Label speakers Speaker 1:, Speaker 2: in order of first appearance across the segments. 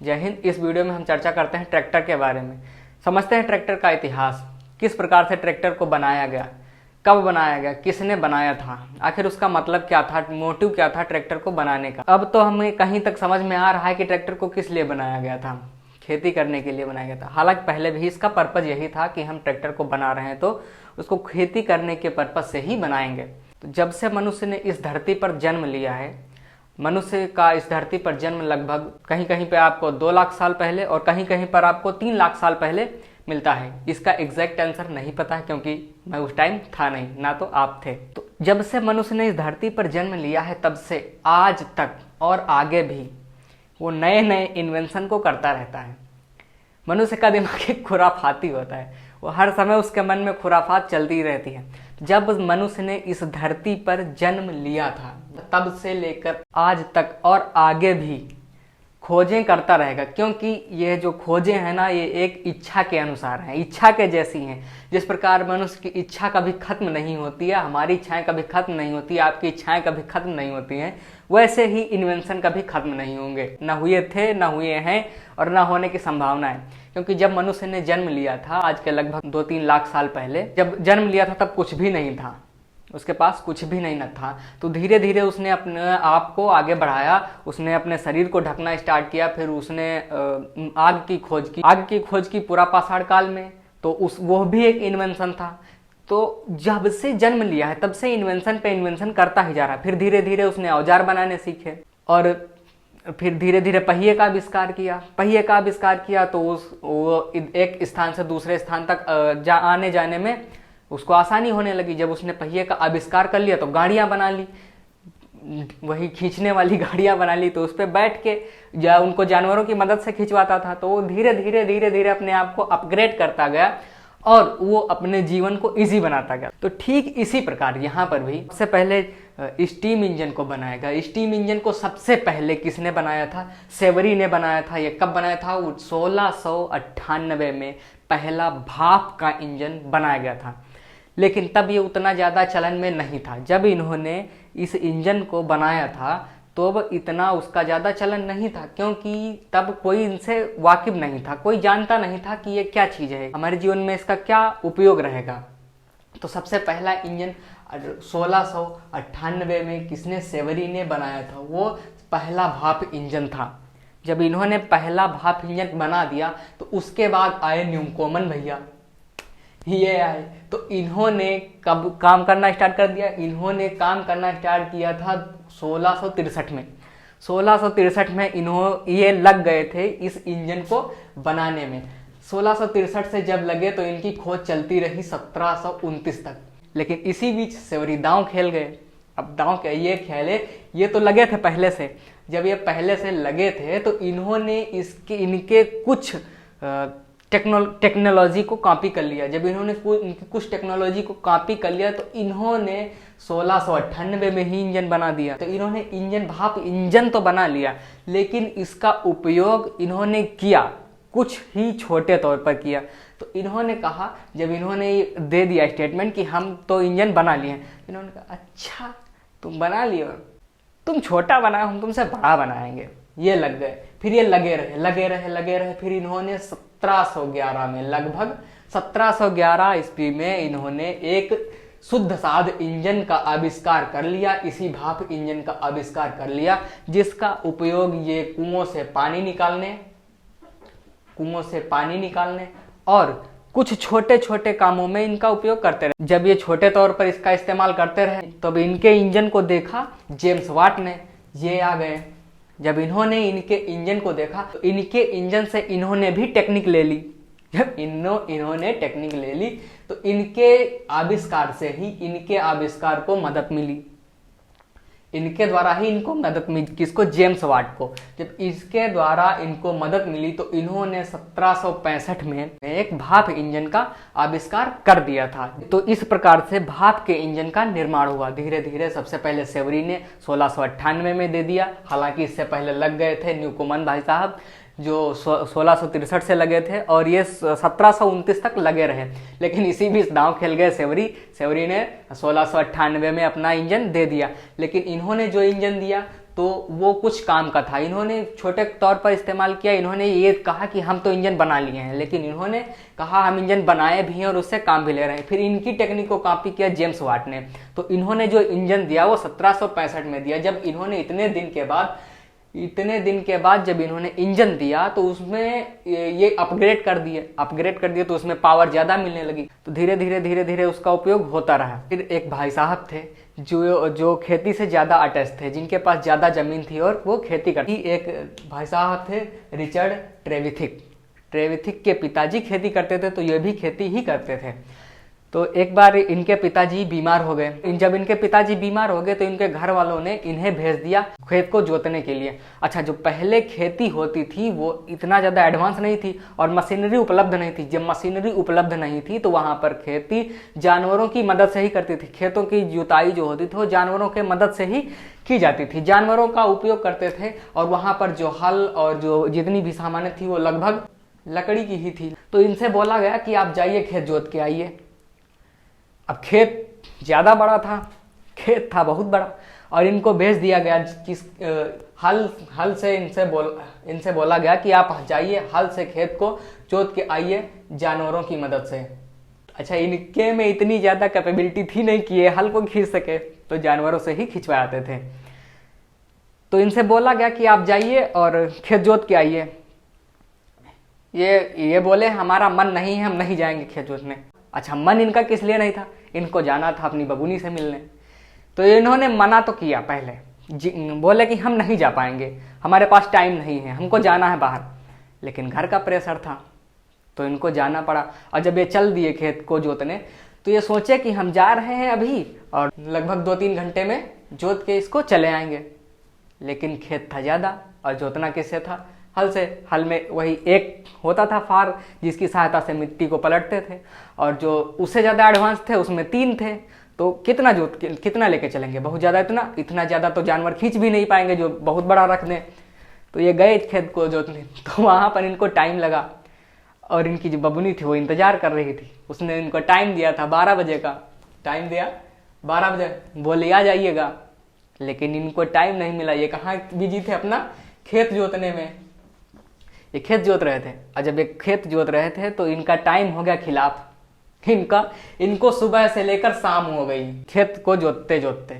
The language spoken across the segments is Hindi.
Speaker 1: जय हिंद। इस वीडियो में हम चर्चा करते हैं ट्रैक्टर के बारे में। समझते हैं ट्रैक्टर का इतिहास, किस प्रकार से ट्रैक्टर को बनाया गया, कब बनाया गया, किसने बनाया था, आखिर उसका मतलब क्या था, मोटिव क्या था ट्रैक्टर को बनाने का। अब तो हमें कहीं तक समझ में आ रहा है कि ट्रैक्टर को किस लिए बनाया गया था, खेती करने के लिए बनाया गया था। हालांकि पहले भी इसका पर्पज़ यही था कि हम ट्रैक्टर को बना रहे हैं तो उसको खेती करने के पर्पज़ से ही बनाएंगे। तो जब से मनुष्य ने इस धरती पर जन्म लिया है, मनुष्य का इस धरती पर जन्म लगभग कहीं कहीं पे आपको 2 लाख साल पहले और कहीं कहीं पर आपको 3 लाख साल पहले मिलता है। इसका एग्जैक्ट आंसर नहीं पता है क्योंकि मैं उस टाइम था नहीं, ना तो आप थे। तो जब से मनुष्य ने इस धरती पर जन्म लिया है तब से आज तक और आगे भी वो नए नए इन्वेंशन को करता रहता है। मनुष्य का दिमाग एक खुराफाती होता है, वो हर समय उसके मन में खुराफात चलती रहती है। जब मनुष्य ने इस धरती पर जन्म लिया था तब से लेकर आज तक और आगे भी खोजें करता रहेगा, क्योंकि ये जो खोजें हैं ना, ये एक इच्छा के अनुसार हैं, इच्छा के जैसी हैं। जिस प्रकार मनुष्य की इच्छा कभी खत्म नहीं होती है, हमारी इच्छाएं कभी खत्म नहीं होती, आपकी इच्छाएं कभी खत्म नहीं होती हैं, वैसे ही इन्वेंशन कभी खत्म नहीं होंगे। न हुए थे, न हुए हैं और न होने की संभावना है। क्योंकि जब मनुष्य ने जन्म लिया था आज के लगभग 2-3 लाख साल पहले, जब जन्म लिया था तब कुछ भी नहीं था, उसके पास कुछ भी नहीं न था। तो धीरे धीरे उसने अपने आप को आगे बढ़ाया, उसने अपने शरीर को ढकना स्टार्ट किया। फिर उसने आग की खोज की पूरा पाषाण काल में, तो वो भी एक इन्वेंशन था। तो जब से जन्म लिया है तब से इन्वेंशन पे इन्वेंशन करता ही जा रहा है। फिर धीरे धीरे उसने औजार बनाने सीखे और फिर धीरे धीरे पहिए का आविष्कार किया। तो वो एक स्थान से दूसरे स्थान तक आने जाने में उसको आसानी होने लगी। जब उसने पहिए का आविष्कार कर लिया तो गाड़ियां बना ली, वही खींचने वाली गाड़ियां बना ली। तो उस पर बैठ के उनको जानवरों की मदद से खिंचवाता था। तो वो धीरे धीरे अपने आप को अपग्रेड करता गया और वो अपने जीवन को इजी बनाता गया। तो ठीक इसी प्रकार यहाँ पर भी सबसे पहले स्टीम इंजन को बनाया गया। स्टीम इंजन को सबसे पहले किसने बनाया था? सेवरी ने बनाया था। ये कब बनाया था? 1698 में पहला भाप का इंजन बनाया गया था। लेकिन तब ये उतना ज़्यादा चलन में नहीं था। जब इन्होंने इस इंजन को बनाया था तो अब इतना उसका ज़्यादा चलन नहीं था, क्योंकि तब कोई इनसे वाकिफ नहीं था, कोई जानता नहीं था कि ये क्या चीज़ है, हमारे जीवन में इसका क्या उपयोग रहेगा। तो सबसे पहला इंजन 1698 में किसने? सेवरी ने बनाया था। वो पहला भाप इंजन था। जब इन्होंने पहला भाप इंजन बना दिया तो उसके बाद आए न्यूकोमन भैया, ये आए। तो इन्होंने कब काम करना स्टार्ट कर दिया? इन्होंने काम करना स्टार्ट किया था 1663 में। 1663 में ये लग गए थे इस इंजन को बनाने में। 1663 से जब लगे तो इनकी खोज चलती रही 1729 तक। लेकिन इसी बीच सेवरी दांव खेल गए। अब दांव क्या ये खेले, ये तो लगे थे पहले से। जब ये पहले से लगे थे तो इन्होंने इनके कुछ टेक्नोलॉजी को कॉपी कर लिया। जब इन्होंने कुछ टेक्नोलॉजी को कॉपी कर लिया तो इन्होंने 1698 में ही इंजन बना दिया। तो इन्होंने भाप इंजन तो बना लिया, लेकिन इसका उपयोग इन्होंने किया कुछ ही छोटे तौर पर किया। तो इन्होंने कहा, जब इन्होंने दे दिया स्टेटमेंट कि हम तो इंजन बना लिए, इन्होंने कहा अच्छा तुम बना लिए, तुम छोटा बनाओ, हम तुमसे बड़ा बनाएंगे। ये लग गए, फिर ये लगे रहे। फिर इन्होंने 1711 में, लगभग 1711 ईस्वी में इन्होंने एक शुद्ध साध इंजन का आविष्कार कर लिया। इसी भाप इंजन का आविष्कार कर लिया, जिसका उपयोग ये कुओं से पानी निकालने और कुछ छोटे छोटे कामों में इनका उपयोग करते रहे। जब ये छोटे तौर पर इसका इस्तेमाल करते रहे तब इनके इंजन को देखा जेम्स वाट ने, ये आ गए। जब इन्होंने इनके इंजन को देखा तो इनके इंजन से इन्होंने भी टेक्निक ले ली। जब इन्होंने टेक्निक ले ली तो इनके आविष्कार से ही इनके आविष्कार को मदद मिली। इनके द्वारा ही इनको मदद मिली। किसको? जेम्स वाट को। जब इसके द्वारा इनको मदद मिली तो इन्होंने 1765 में एक भाप इंजन का आविष्कार कर दिया था। तो इस प्रकार से भाप के इंजन का निर्माण हुआ धीरे धीरे। सबसे पहले सेवरी ने 1698 में दे दिया, हालांकि इससे पहले लग गए थे न्यूकोमन भाई साहब, जो 1663 से लगे थे और ये 1729 तक लगे रहे। लेकिन इसी बीच दांव खेल गए सेवरी ने 1698 में अपना इंजन दे दिया। लेकिन इन्होंने जो इंजन दिया तो वो कुछ काम का था। इन्होंने छोटे तौर पर इस्तेमाल किया। इन्होंने ये कहा कि हम तो इंजन बना लिए हैं, लेकिन इन्होंने कहा हम इंजन बनाए भी हैं और उससे काम भी ले रहे हैं। फिर इनकी टेक्निक को कॉपी किया जेम्स वाट ने। तो इन्होंने जो इंजन दिया वो 1765 में दिया। जब इन्होंने इतने दिन के बाद जब इन्होंने इंजन दिया तो उसमें ये अपग्रेड कर दिए तो उसमें पावर ज़्यादा मिलने लगी। तो धीरे धीरे उसका उपयोग होता रहा। फिर एक भाई साहब थे जो खेती से ज़्यादा अटैच थे, जिनके पास ज़्यादा ज़मीन थी और वो खेती करती। एक भाई साहब थे रिचर्ड ट्रेविथिक के पिताजी खेती करते थे, तो ये भी खेती ही करते थे। तो एक बार इनके पिताजी बीमार हो गए। जब इनके पिताजी बीमार हो गए तो इनके घर वालों ने इन्हें भेज दिया खेत को जोतने के लिए। अच्छा, जो पहले खेती होती थी वो इतना ज़्यादा एडवांस नहीं थी और मशीनरी उपलब्ध नहीं थी। जब मशीनरी उपलब्ध नहीं थी तो वहाँ पर खेती जानवरों की मदद से ही करती थी। खेतों की जुताई जो होती थी वो जानवरों के मदद से ही की जाती थी। जानवरों का उपयोग करते थे और वहाँ पर जो हल और जो जितनी भी सामान थी वो लगभग लकड़ी की ही थी। तो इनसे बोला गया कि आप जाइए खेत जोत के आइए। अब खेत ज़्यादा बड़ा था, खेत था बहुत बड़ा, और इनको भेज दिया गया किस हल से इनसे बोला गया कि आप जाइए हल से खेत को जोत के आइए जानवरों की मदद से। अच्छा, इनके में इतनी ज़्यादा कैपेबिलिटी थी नहीं कि ये हल को खींच सके, तो जानवरों से ही खिंचवाते थे। तो इनसे बोला गया कि आप जाइए और खेत जोत के आइए। ये बोले हमारा मन नहीं है, हम नहीं जाएंगे खेत जोतने। अच्छा, मन इनका किस लिए नहीं था? इनको जाना था अपनी बबूनी से मिलने। तो इन्होंने मना तो किया पहले, बोले कि हम नहीं जा पाएंगे, हमारे पास टाइम नहीं है, हमको जाना है बाहर। लेकिन घर का प्रेशर था तो इनको जाना पड़ा। और जब ये चल दिए खेत को जोतने तो ये सोचे कि हम जा रहे हैं अभी और लगभग 2-3 घंटे में जोत के इसको चले आएंगे। लेकिन खेत था ज़्यादा और जोतना किससे था? हल से। हल में वही एक होता था फार जिसकी सहायता से मिट्टी को पलटते थे, और जो उससे ज़्यादा एडवांस थे उसमें 3 थे। तो कितना लेके चलेंगे? बहुत ज़्यादा, इतना ज़्यादा तो जानवर खींच भी नहीं पाएंगे जो बहुत बड़ा रख दें। तो ये गए खेत को जोतने, तो वहाँ पर इनको टाइम लगा और इनकी जो बबुनी थी वो इंतज़ार कर रही थी। उसने इनको टाइम दिया था 12 बजे का, टाइम दिया 12 बजे, बोले आ जाइएगा। लेकिन इनको टाइम नहीं मिला। ये कहाँ बिजी थे? अपना खेत जोतने में। ये खेत जोत रहे थे, और जब ये खेत जोत रहे थे तो इनका टाइम हो गया खिलाफ। इनको सुबह से लेकर शाम हो गई खेत को जोतते जोतते।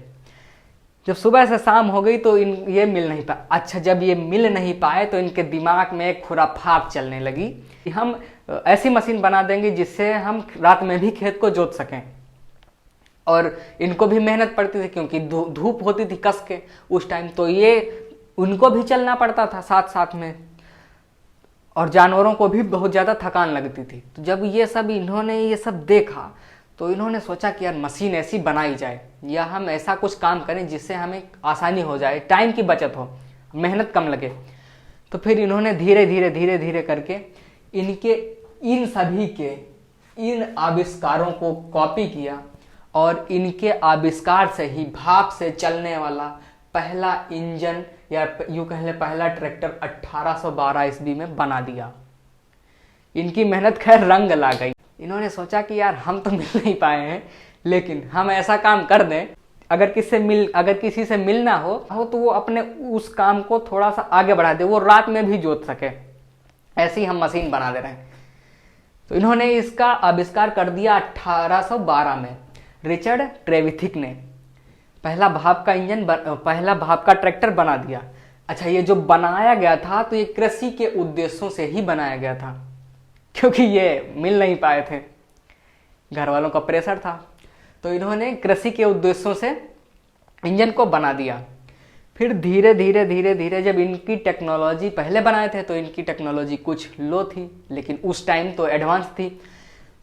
Speaker 1: जब सुबह से शाम हो गई तो ये मिल नहीं पाए। अच्छा, जब ये मिल नहीं पाए तो इनके दिमाग में एक खुराफात चलने लगी कि हम ऐसी मशीन बना देंगे जिससे हम रात में भी खेत को जोत सकें। और इनको भी मेहनत पड़ती थी क्योंकि धूप होती थी कस के उस टाइम, तो ये उनको भी चलना पड़ता था साथ साथ में, और जानवरों को भी बहुत ज़्यादा थकान लगती थी। तो जब इन्होंने ये सब देखा तो इन्होंने सोचा कि यार मशीन ऐसी बनाई जाए या हम ऐसा कुछ काम करें जिससे हमें आसानी हो जाए, टाइम की बचत हो, मेहनत कम लगे। तो फिर इन्होंने धीरे धीरे करके इन सभी के इन आविष्कारों को कॉपी किया और इनके आविष्कार से ही भाप से चलने वाला पहला इंजन या यूँ कह लें पहला ट्रैक्टर 1812 ईस्वी में बना दिया। इनकी मेहनत खैर रंग ला गई। इन्होंने सोचा कि यार हम तो मिल नहीं पाए हैं, लेकिन हम ऐसा काम कर दें, अगर किसी से मिलना हो तो वो अपने उस काम को थोड़ा सा आगे बढ़ा दे, वो रात में भी जोत सके, ऐसी हम मशीन बना दे रहे हैं। तो इन्होंने इसका आविष्कार कर दिया 1812 में। रिचर्ड ट्रेविथिक ने पहला भाप का ट्रैक्टर बना दिया। अच्छा, ये जो बनाया गया था तो ये कृषि के उद्देश्यों से ही बनाया गया था, क्योंकि ये मिल नहीं पाए थे, घर वालों का प्रेशर था। तो इन्होंने कृषि के उद्देश्यों से इंजन को बना दिया। फिर धीरे धीरे जब इनकी टेक्नोलॉजी पहले बनाए थे तो इनकी टेक्नोलॉजी कुछ लो थी, लेकिन उस टाइम तो एडवांस थी।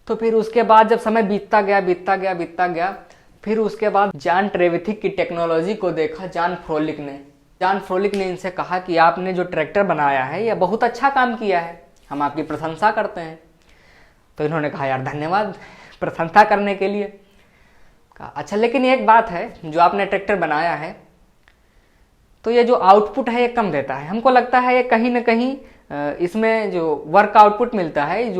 Speaker 1: तो फिर उसके बाद जब समय बीतता गया, फिर उसके बाद जॉन ट्रेविथिक की टेक्नोलॉजी को देखा जॉन फ्रोलिक ने इनसे कहा कि आपने जो ट्रैक्टर बनाया है यह बहुत अच्छा काम किया है, हम आपकी प्रशंसा करते हैं। तो इन्होंने कहा यार धन्यवाद प्रशंसा करने के लिए। कहा अच्छा, लेकिन एक बात है, जो आपने ट्रैक्टर बनाया है तो ये जो आउटपुट है ये कम देता है, हमको लगता है ये कहीं ना कहीं इसमें जो वर्क आउटपुट मिलता है,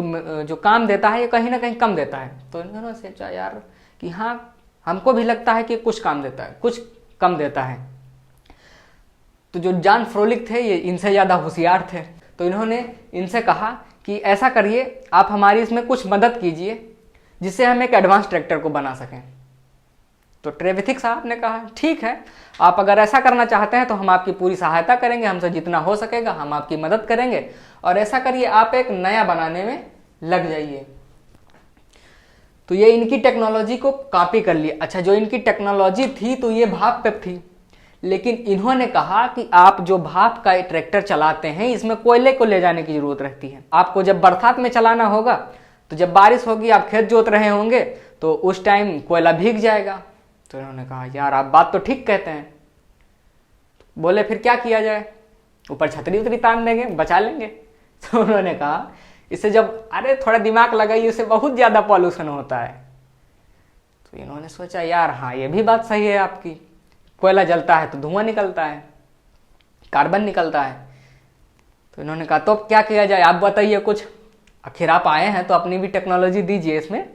Speaker 1: जो काम देता है ये कहीं ना कहीं कम देता है। तो इन्होंने सोचा यार कि हाँ, हमको भी लगता है कि कुछ काम देता है, कुछ कम देता है। तो जो जॉन फ्रोलिक थे ये इनसे ज़्यादा होशियार थे, तो इन्होंने इनसे कहा कि ऐसा करिए, आप हमारी इसमें कुछ मदद कीजिए जिससे हम एक एडवांस ट्रैक्टर को बना सकें। तो ट्रेविथिक साहब ने कहा ठीक है, आप अगर ऐसा करना चाहते हैं तो हम आपकी पूरी सहायता करेंगे, हमसे जितना हो सकेगा हम आपकी मदद करेंगे, और ऐसा करिए आप एक नया बनाने में लग जाइए। तो ये इनकी टेक्नोलॉजी को कॉपी कर लिया। अच्छा, जो इनकी टेक्नोलॉजी थी तो ये भाप पे थी, लेकिन इन्होंने कहा कि आप जो भाप का ट्रैक्टर चलाते हैं इसमें कोयले को ले जाने की जरूरत रहती है। आपको जब बरसात में चलाना होगा तो जब बारिश होगी, आप खेत जोत रहे होंगे तो उस टाइम कोयला भीग जाएगा। तो इन्होंने कहा यार आप बात तो ठीक कहते हैं। बोले फिर क्या किया जाए, ऊपर छतरी उतरी तान देंगे, बचा लेंगे। तो उन्होंने कहा इससे जब अरे थोड़ा दिमाग लगाइए, इससे बहुत ज़्यादा पॉल्यूशन होता है। तो इन्होंने सोचा यार हाँ ये भी बात सही है आपकी, कोयला जलता है तो धुआं निकलता है, कार्बन निकलता है। तो इन्होंने कहा तो क्या किया जाए, आप बताइए कुछ, आखिर आप आए हैं तो अपनी भी टेक्नोलॉजी दीजिए, इसमें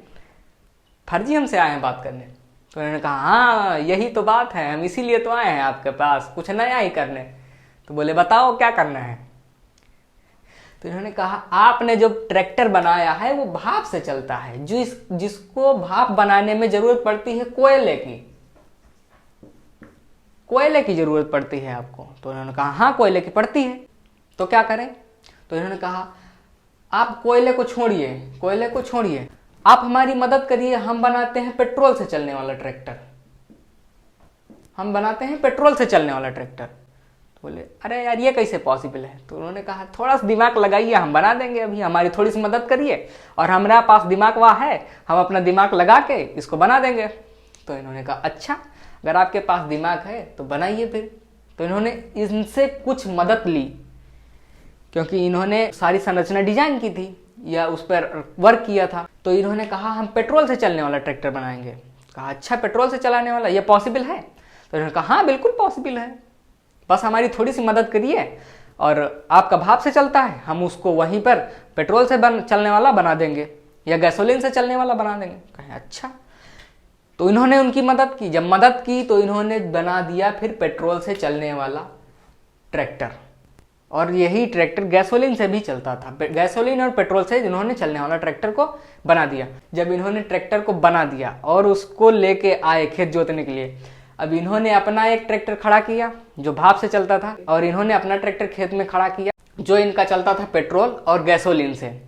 Speaker 1: फर्जी हमसे आए हैं बात करने। तो इन्होंने कहा हाँ यही तो बात है, हम इसीलिए तो आए हैं आपके पास कुछ नया ही करने। तो बोले बताओ क्या करना है। तो इन्होंने कहा आपने जो ट्रैक्टर बनाया है वो भाप से चलता है, जिसको भाप बनाने में जरूरत पड़ती है कोयले की जरूरत पड़ती है आपको। तो इन्होंने कहा हाँ कोयले की पड़ती है, तो क्या करें। तो इन्होंने कहा आप कोयले को छोड़िए, आप हमारी मदद करिए, हम बनाते हैं पेट्रोल से चलने वाला ट्रैक्टर। तो बोले अरे यार ये कैसे पॉसिबल है। तो उन्होंने कहा थोड़ा सा दिमाग लगाइए, हम बना देंगे, अभी हमारी थोड़ी सी मदद करिए, और हमारे पास दिमाग वहाँ है, हम अपना दिमाग लगा के इसको बना देंगे। तो इन्होंने कहा अच्छा अगर आपके पास दिमाग है तो बनाइए फिर। तो इन्होंने इनसे कुछ मदद ली, क्योंकि इन्होंने सारी संरचना डिजाइन की थी या उस पर वर्क किया था। तो इन्होंने कहा हम पेट्रोल से चलने वाला ट्रैक्टर बनाएंगे। कहा अच्छा पेट्रोल से चलाने वाला, ये पॉसिबल है। तो इन्होंने कहा हाँ बिल्कुल पॉसिबल है, बस हमारी थोड़ी सी मदद करिए, और आपका भाप से चलता है, हम उसको वहीं पर पेट्रोल से चलने वाला बना देंगे या गैसोलीन से चलने वाला बना देंगे। कहें अच्छा। तो इन्होंने उनकी मदद की, जब मदद की तो इन्होंने बना दिया फिर पेट्रोल से चलने वाला ट्रैक्टर, और यही ट्रैक्टर गैसोलीन से भी चलता था। गैसोलीन और पेट्रोल से इन्होंने चलने वाला ट्रैक्टर को बना दिया। जब इन्होंने ट्रैक्टर को बना दिया और उसको लेके आए खेत जोतने के लिए, अब इन्होंने अपना एक ट्रैक्टर खड़ा किया जो भाप से चलता था, और इन्होंने अपना ट्रैक्टर खेत में खड़ा किया जो इनका चलता था पेट्रोल और गैसोलीन से।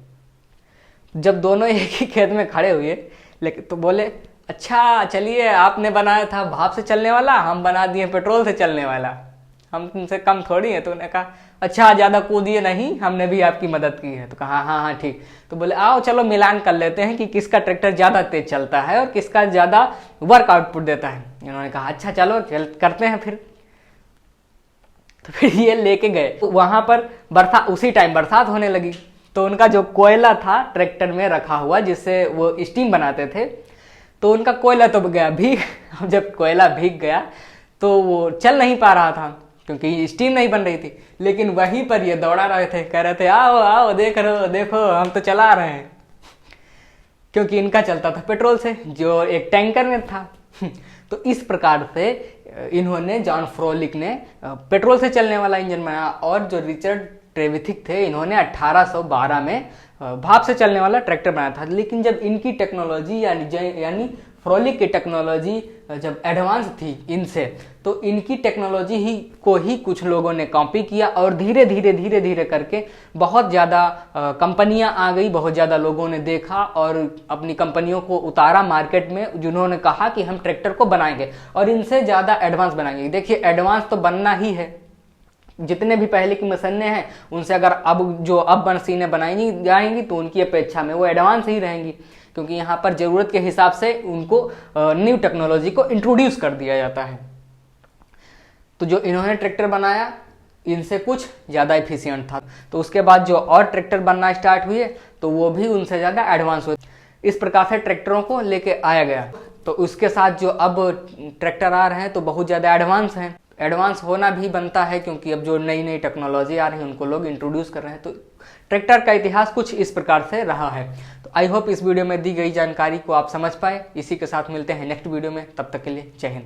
Speaker 1: जब दोनों एक ही खेत में खड़े हुए, लेकिन तो बोले अच्छा चलिए आपने बनाया था भाप से चलने वाला, हम बना दिए पेट्रोल से चलने वाला, हम तुमसे कम थोड़ी है। तो उन्होंने कहा अच्छा ज़्यादा कूदिए नहीं, हमने भी आपकी मदद की है। तो कहा हाँ हाँ ठीक। तो बोले आओ चलो मिलान कर लेते हैं कि किसका ट्रैक्टर ज़्यादा तेज चलता है और किसका ज़्यादा वर्क आउटपुट देता है। इन्होंने कहा अच्छा चलो करते हैं फिर। तो फिर ये लेके गए वहाँ पर, उसी टाइम बरसात होने लगी। तो उनका जो कोयला था ट्रैक्टर में रखा हुआ जिससे वो स्टीम बनाते थे, तो उनका कोयला तो गया भीग। जब कोयला भीग गया तो वो चल नहीं पा रहा था क्योंकि स्टीम नहीं बन रही थी। लेकिन वहीं पर ये दौड़ा रहे थे, कह रहे थे आओ आओ देखो हम तो चला रहे हैं, क्योंकि इनका चलता था पेट्रोल से जो एक टैंकर में था। तो इस प्रकार से इन्होंने, जॉन फ्रोलिक ने पेट्रोल से चलने वाला इंजन बनाया, और जो रिचर्ड ट्रेविथिक थे इन्होंने 1812 में भाप से चलने वाला ट्रैक्टर बनाया था। लेकिन जब इनकी टेक्नोलॉजी यानी फ्रोलिक की टेक्नोलॉजी जब एडवांस थी इनसे, तो इनकी टेक्नोलॉजी को ही कुछ लोगों ने कॉपी किया, और धीरे धीरे करके बहुत ज़्यादा कंपनियां आ गई, बहुत ज़्यादा लोगों ने देखा और अपनी कंपनियों को उतारा मार्केट में, जिन्होंने कहा कि हम ट्रैक्टर को बनाएंगे और इनसे ज़्यादा एडवांस बनाएंगे। देखिए एडवांस तो बनना ही है, जितने भी पहले की मशीनें हैं उनसे अगर अब मशीनें बनाई जाएंगी तो उनकी अपेक्षा में वो एडवांस ही रहेंगी, क्योंकि यहाँ पर ज़रूरत के हिसाब से उनको न्यू टेक्नोलॉजी को इंट्रोड्यूस कर दिया जाता है। तो जो इन्होंने ट्रैक्टर बनाया इनसे कुछ ज़्यादा एफिशिएंट था। तो उसके बाद जो और ट्रैक्टर बनना स्टार्ट हुए तो वो भी उनसे ज़्यादा एडवांस हुए। इस प्रकार से ट्रैक्टरों को लेके आया गया। तो उसके साथ जो अब ट्रैक्टर आ रहे हैं तो बहुत ज़्यादा एडवांस हैं। एडवांस होना भी बनता है क्योंकि अब जो नई नई टेक्नोलॉजी आ रही है उनको लोग इंट्रोड्यूस कर रहे हैं। तो ट्रैक्टर का इतिहास कुछ इस प्रकार से रहा है। तो आई होप इस वीडियो में दी गई जानकारी को आप समझ पाए। इसी के साथ मिलते हैं नेक्स्ट वीडियो में, तब तक के लिए जय हिंद।